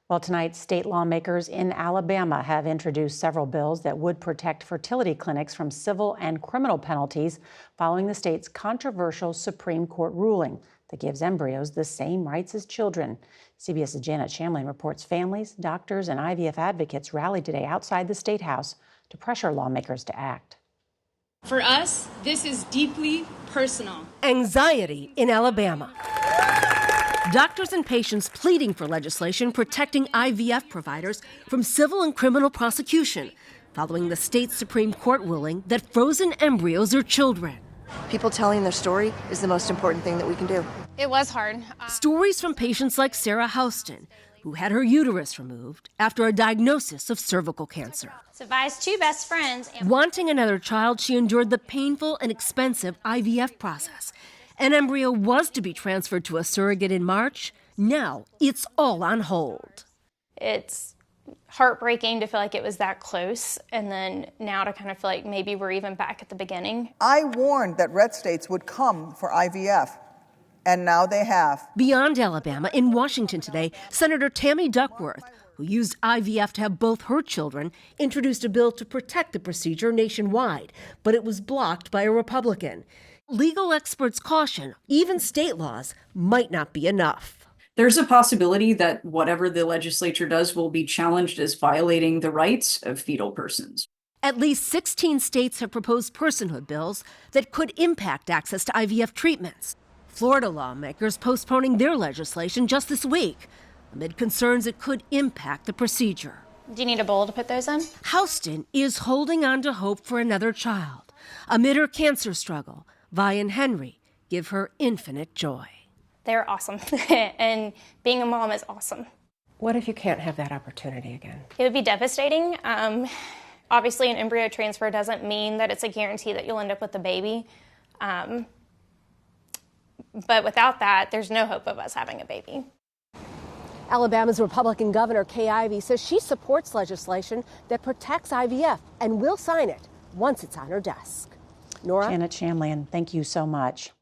Well, tonight, state lawmakers in Alabama have introduced several bills that would protect fertility clinics from civil and criminal penalties following the state's controversial Supreme Court ruling that gives embryos the same rights as children. CBS's Janet Shamlian reports families, doctors, and IVF advocates rallied today outside the State House to pressure lawmakers to act. For us, this is deeply personal. Anxiety in Alabama. Doctors and patients pleading for legislation protecting IVF providers from civil and criminal prosecution following the state's Supreme Court ruling that frozen embryos are children. People telling their story is the most important thing that we can do. It was hard. Stories from patients like Sarah Houston, who had her uterus removed after a diagnosis of cervical cancer. So Vi's two best friends. Wanting another child, she endured the painful and expensive IVF process. An embryo was to be transferred to a surrogate in March. Now it's all on hold. It's heartbreaking to feel like it was that close, and then now to kind of feel like maybe we're even back at the beginning. I warned that red states would come for IVF, and now they have. Beyond Alabama, in Washington today, Senator Tammy Duckworth, who used IVF to have both her children, introduced a bill to protect the procedure nationwide, but it was blocked by a Republican. Legal experts caution even state laws might not be enough. There's a possibility that whatever the legislature does will be challenged as violating the rights of fetal persons. At least 16 states have proposed personhood bills that could impact access to IVF treatments. Florida lawmakers postponing their legislation just this week amid concerns it could impact the procedure. Do you need a bowl to put those in? Houston is holding on to hope for another child. Amid her cancer struggle, Vi and Henry give her infinite joy. They're awesome. And being a mom is awesome. What if you can't have that opportunity again? It would be devastating. Obviously, an embryo transfer doesn't mean that it's a guarantee that you'll end up with a baby. But without that, there's no hope of us having a baby. Alabama's Republican Governor Kay Ivey says she supports legislation that protects IVF and will sign it once it's on her desk. Norah? Janet Shamlian, thank you so much.